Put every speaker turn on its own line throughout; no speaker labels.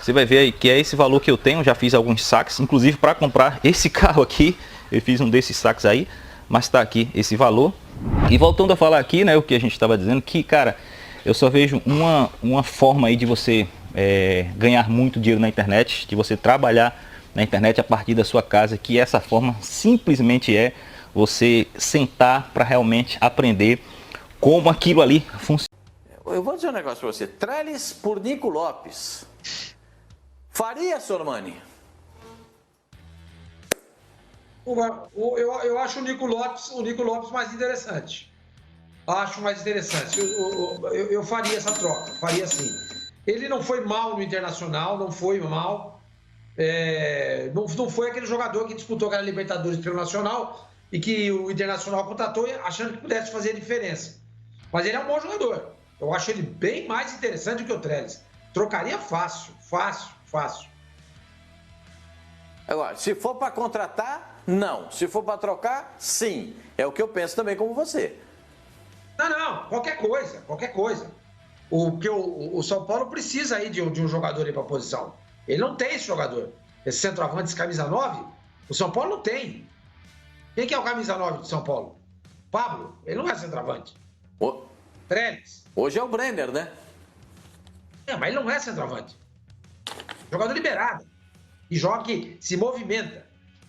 Você vai ver aí que é esse valor que eu tenho. Já fiz alguns saques, inclusive para comprar esse carro aqui. Eu fiz um desses saques aí, mas está aqui esse valor. E voltando a falar aqui, né, o que a gente estava dizendo, que, cara, eu só vejo uma forma aí de você ganhar muito dinheiro na internet, de você trabalhar na internet a partir da sua casa, que essa forma simplesmente é você sentar para realmente aprender como aquilo ali funciona.
Eu vou dizer um negócio para você. Trellis por Nico Lopes. Faria, Sormani?
Eu acho o Nico Lopes mais interessante. Acho mais interessante. Eu faria essa troca, faria sim. Ele não foi mal no Internacional, não foi mal. Não foi aquele jogador que disputou aquela Libertadores pelo Nacional e que o Internacional contratou achando que pudesse fazer a diferença. Mas ele é um bom jogador. Eu acho ele bem mais interessante do que o Trellis. Trocaria fácil.
Agora, se for para contratar, não. Se for para trocar, sim. É o que eu penso também como você.
Não, qualquer coisa. O São Paulo precisa aí de um jogador aí para a posição. Ele não tem esse jogador. Esse centroavante, esse camisa 9, o São Paulo não tem. Quem que é o camisa 9 de São Paulo? Pablo, ele não é centroavante. Trellis.
Hoje é o Brenner, né?
Mas ele não é centroavante. Jogador liberado. E joga que se movimenta.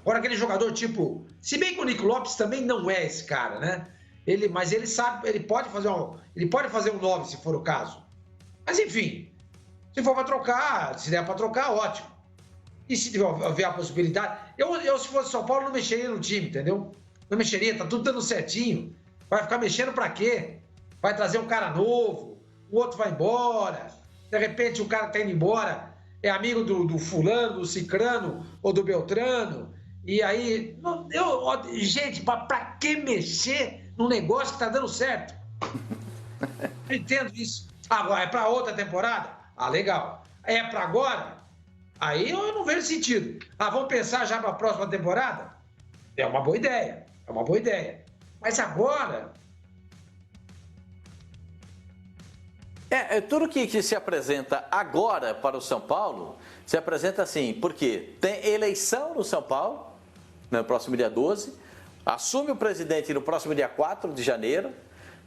Agora aquele jogador tipo... Se bem que o Nico Lopes também não é esse cara, né? Mas ele sabe, ele pode fazer um 9 se for o caso. Mas enfim, se for para trocar, se der para trocar, ótimo. E se tiver a possibilidade... Eu se fosse São Paulo, não mexeria no time, entendeu? Não mexeria, tá tudo dando certinho. Vai ficar mexendo para quê? Vai trazer um cara novo, o outro vai embora. De repente o cara tá indo embora, é amigo do fulano, do cicrano ou do beltrano. E aí, gente, para que mexer num negócio que tá dando certo? Eu entendo isso. Agora, é para outra temporada? Legal. É para agora? Aí eu não vejo sentido. Vamos pensar já para a próxima temporada? É uma boa ideia. Mas agora...
Tudo que se apresenta agora para o São Paulo, se apresenta assim, porque tem eleição no São Paulo, no próximo dia 12, assume o presidente no próximo dia 4 de janeiro,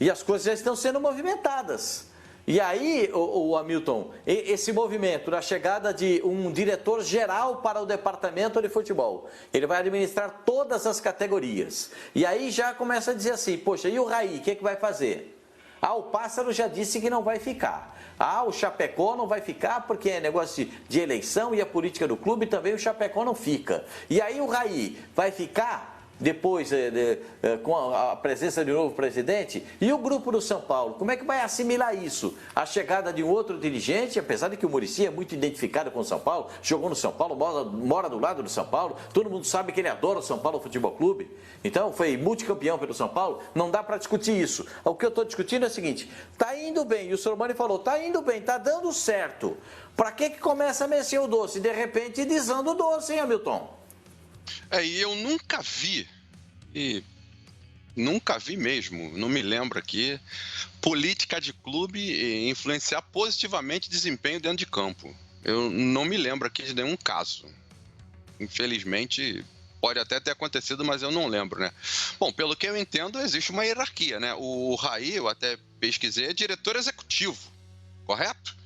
e as coisas já estão sendo movimentadas. E aí, o Hamilton, esse movimento da chegada de um diretor-geral para o departamento de futebol, ele vai administrar todas as categorias. E aí já começa a dizer assim, poxa, e o Raí, o que vai fazer? O Pássaro já disse que não vai ficar. O Chapecó não vai ficar porque é negócio de eleição e a política do clube também o Chapecó não fica. E aí o Raí vai ficar depois com a presença de um novo presidente? E o grupo do São Paulo, como é que vai assimilar isso? A chegada de um outro dirigente, apesar de que o Muricy é muito identificado com o São Paulo, jogou no São Paulo, mora do lado do São Paulo, todo mundo sabe que ele adora o São Paulo Futebol Clube, então foi multicampeão pelo São Paulo, não dá para discutir isso. O que eu estou discutindo é o seguinte, tá indo bem, e o Sormani falou, tá indo bem, tá dando certo, para que começa a mexer o doce? De repente desanda o doce, hein, Hamilton?
E eu nunca vi mesmo, não me lembro aqui, política de clube influenciar positivamente desempenho dentro de campo. Eu não me lembro aqui de nenhum caso. Infelizmente, pode até ter acontecido, mas eu não lembro, né? Bom, pelo que eu entendo, existe uma hierarquia, né? O Raí, eu até pesquisei, é diretor executivo, correto?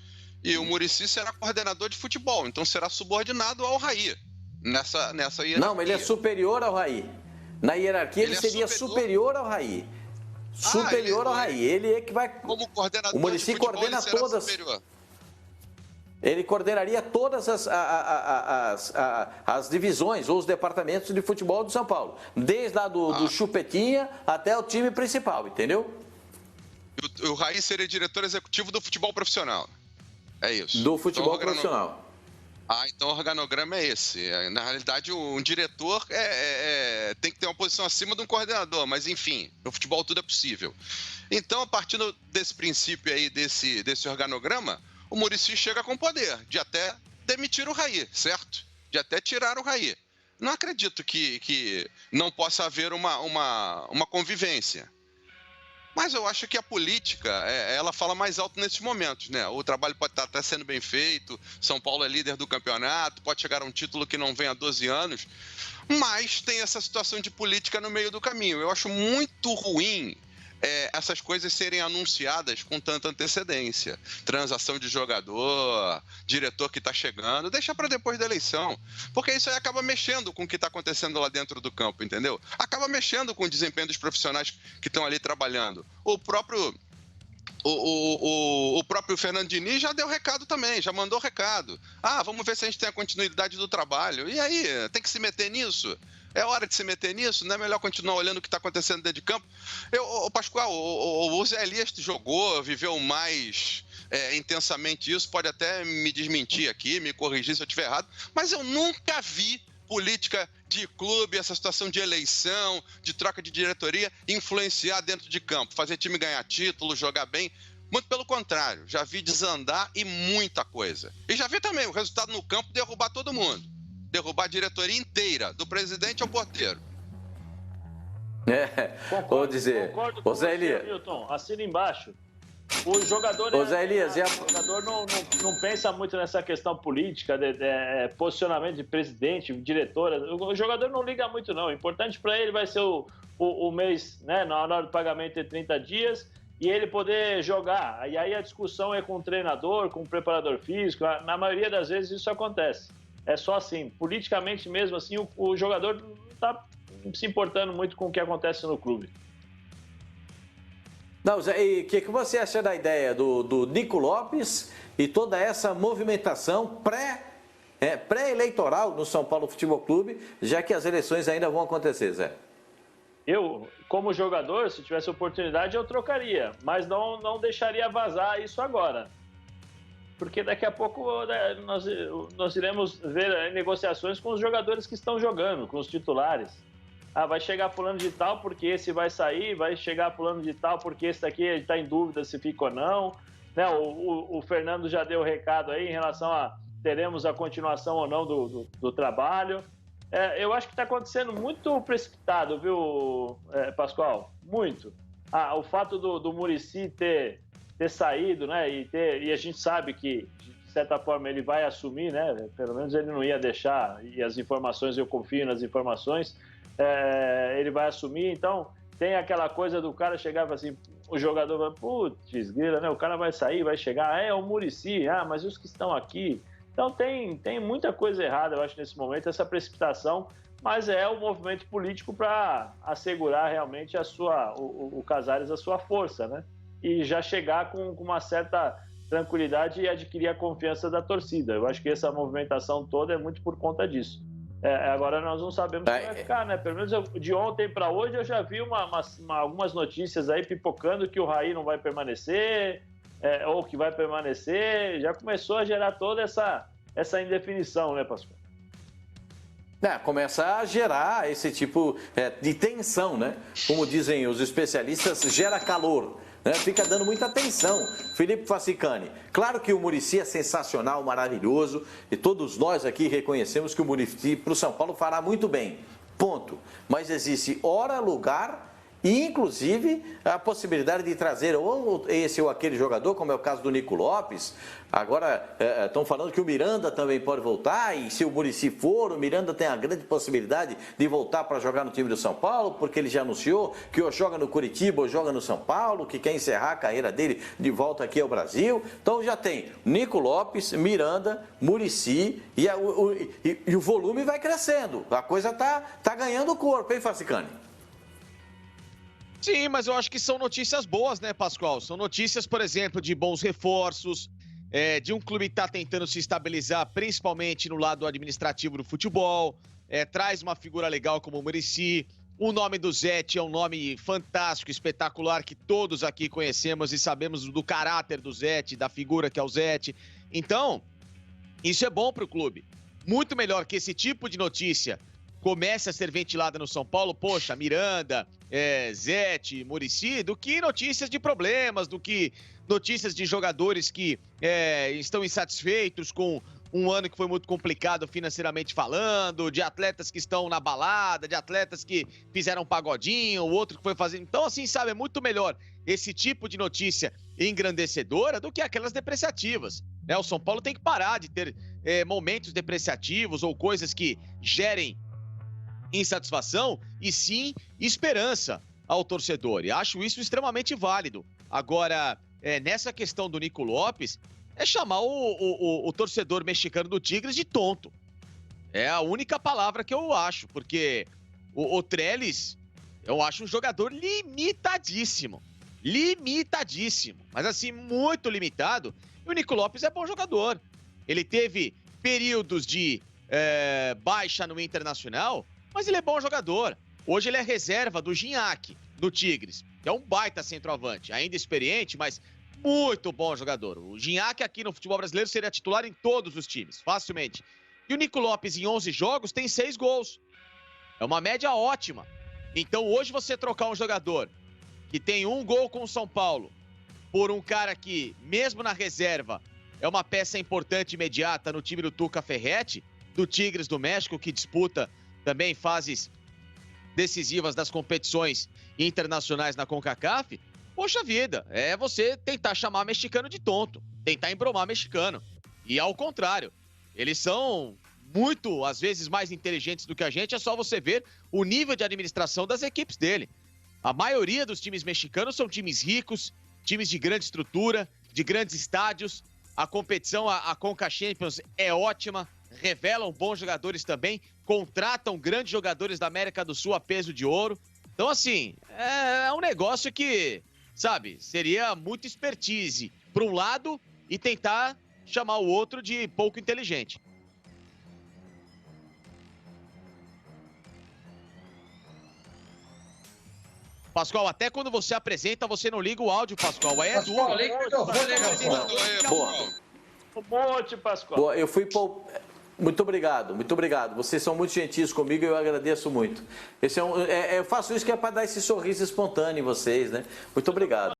E o Muricy será coordenador de futebol, então será subordinado ao Raí. Nessa hierarquia.
Não, ele é superior ao Raí. Na hierarquia ele seria superior ao Raí. Superior ao Raí. Ele é que vai...
Como coordenador
o Muricy
de futebol,
coordena todas...
superior.
Ele coordenaria todas as divisões ou os departamentos de futebol do São Paulo. Desde lá do Chupetinha até o time principal, entendeu?
O Raí seria diretor executivo do futebol profissional. É isso.
Do futebol profissional.
Então o organograma é esse. Na realidade, um diretor tem que ter uma posição acima de um coordenador, mas enfim, no futebol tudo é possível. Então, a partir desse princípio aí, desse organograma, o Muricy chega com poder de até demitir o Raí, certo? De até tirar o Raí. Não acredito que não possa haver uma convivência. Mas eu acho que a política, ela fala mais alto nesses momentos, né? O trabalho pode estar até sendo bem feito, São Paulo é líder do campeonato, pode chegar a um título que não vem há 12 anos, mas tem essa situação de política no meio do caminho. Eu acho muito ruim essas coisas serem anunciadas com tanta antecedência. Transação de jogador, diretor que está chegando, deixa para depois da eleição. Porque isso aí acaba mexendo com o que está acontecendo lá dentro do campo, entendeu? Acaba mexendo com o desempenho dos profissionais que estão ali trabalhando. O próprio Fernando Diniz já deu recado também, já mandou recado. Vamos ver se a gente tem a continuidade do trabalho. E aí, tem que se meter nisso? É hora de se meter nisso? Não é melhor continuar olhando o que está acontecendo dentro de campo? Pascoal, o Zé Elias jogou, viveu mais intensamente isso, pode até me desmentir aqui, me corrigir se eu estiver errado, mas eu nunca vi política de clube, essa situação de eleição, de troca de diretoria, influenciar dentro de campo, fazer time ganhar título, jogar bem. Muito pelo contrário, já vi desandar e muita coisa. E já vi também o resultado no campo derrubar todo mundo. Derrubar a diretoria inteira, do presidente ao porteiro.
Vou dizer.
Concordo com você, Milton. Assina embaixo. O jogador, o jogador não pensa muito nessa questão política, de posicionamento de presidente, diretora. O jogador não liga muito, não. O importante para ele vai ser o mês, né, na hora do pagamento de 30 dias, e ele poder jogar. E aí a discussão é com o treinador, com o preparador físico. Na maioria das vezes isso acontece. É só assim. Politicamente mesmo, assim, o jogador não está se importando muito com o que acontece no clube.
Não, Zé, e o que você acha da ideia do Nico Lopes e toda essa movimentação pré-eleitoral no São Paulo Futebol Clube, já que as eleições ainda vão acontecer, Zé?
Eu, como jogador, se tivesse oportunidade, eu trocaria, mas não deixaria vazar isso agora. Porque daqui a pouco nós iremos ver negociações com os jogadores que estão jogando, com os titulares. Vai chegar fulano de tal porque esse vai sair, vai chegar fulano de tal porque esse daqui está em dúvida se fica ou não. Né? O Fernando já deu o recado aí em relação a teremos a continuação ou não do trabalho. Eu acho que está acontecendo muito precipitado, viu, Pascoal? Muito. O fato do Muricy ter saído, né? E a gente sabe que, de certa forma, ele vai assumir, né? Pelo menos ele não ia deixar, e as informações, eu confio nas informações, ele vai assumir. Então, tem aquela coisa do cara chegar e falar assim, o jogador vai, putz, grila, né? O cara vai sair, vai chegar, é o Muricy, mas e os que estão aqui? Então, tem muita coisa errada, eu acho, nesse momento, essa precipitação, mas é o movimento político para assegurar realmente o Casares a sua força, né? E já chegar com uma certa tranquilidade e adquirir a confiança da torcida. Eu acho que essa movimentação toda é muito por conta disso. Agora nós não sabemos como vai ficar, né? Pelo menos de ontem para hoje eu já vi algumas notícias aí pipocando que o Raí não vai permanecer, ou que vai permanecer. Já começou a gerar toda essa indefinição, né, Pascoal?
Começa a gerar esse tipo de tensão, né? Como dizem os especialistas, gera calor. Fica dando muita atenção. Felipe Facicani, claro que o Muricy é sensacional, maravilhoso, e todos nós aqui reconhecemos que o Muricy para o São Paulo fará muito bem, ponto. Mas existe hora, lugar e, inclusive, a possibilidade de trazer ou esse ou aquele jogador, como é o caso do Nico Lopes. Agora, estão falando que o Miranda também pode voltar, e se o Muricy for, o Miranda tem a grande possibilidade de voltar para jogar no time do São Paulo, porque ele já anunciou que ou joga no Curitiba ou joga no São Paulo, que quer encerrar a carreira dele de volta aqui ao Brasil. Então já tem Nico Lopes, Miranda, Muricy, e o volume vai crescendo. A coisa tá ganhando corpo, hein, Facicani?
Sim, mas eu acho que são notícias boas, né, Pascoal? São notícias, por exemplo, de bons reforços, de um clube que está tentando se estabilizar, principalmente no lado administrativo do futebol, traz uma figura legal como o Muricy. O nome do Zete é um nome fantástico, espetacular, que todos aqui conhecemos e sabemos do caráter do Zete, da figura que é o Zete. Então, isso é bom para o clube. Muito melhor que esse tipo de notícia comece a ser ventilada no São Paulo, poxa, Miranda, Zete, Muricy, do que notícias de problemas, do que notícias de jogadores que estão insatisfeitos com um ano que foi muito complicado financeiramente falando, de atletas que estão na balada, de atletas que fizeram um pagodinho, o outro que foi fazendo... Então, assim, sabe, é muito melhor esse tipo de notícia engrandecedora do que aquelas depreciativas, né? O São Paulo tem que parar de ter momentos depreciativos ou coisas que gerem insatisfação e sim esperança ao torcedor. E acho isso extremamente válido. Agora, nessa questão do Nico Lopes, é chamar o torcedor mexicano do Tigres de tonto. É a única palavra que eu acho, porque o Trellis, eu acho um jogador limitadíssimo. Limitadíssimo. Mas assim, muito limitado. E o Nico Lopes é bom jogador. Ele teve períodos de baixa no Internacional, mas ele é bom jogador. Hoje ele é reserva do Gignac, do Tigres, que é um baita centroavante, ainda experiente, mas muito bom jogador. O Gignac aqui no futebol brasileiro seria titular em todos os times, facilmente. E o Nico Lopes, em 11 jogos, tem 6 gols. É uma média ótima. Então hoje você trocar um jogador que tem 1 gol com o São Paulo por um cara que, mesmo na reserva, é uma peça importante e imediata no time do Tuca Ferretti, do Tigres do México, que disputa também fases decisivas das competições internacionais na CONCACAF, poxa vida, é você tentar chamar mexicano de tonto, tentar embromar mexicano. E ao contrário, eles são muito, às vezes, mais inteligentes do que a gente, é só você ver o nível de administração das equipes dele. A maioria dos times mexicanos são times ricos, times de grande estrutura, de grandes estádios. A competição, a Conca Champions é ótima, revelam bons jogadores também, contratam grandes jogadores da América do Sul a peso de ouro. Então, assim, é um negócio que, sabe, seria muito expertise para um lado e tentar chamar o outro de pouco inteligente. Pascoal, até quando você apresenta, você não liga o áudio, Pascoal. Aí é
Pascoal,
duro.
liga o microfone,
Boa.
Um monte, Pascoal.
Boa, eu fui... Muito obrigado, muito obrigado. Vocês são muito gentis comigo e eu agradeço muito. Eu faço isso que é para dar esse sorriso espontâneo em vocês, né? Muito obrigado.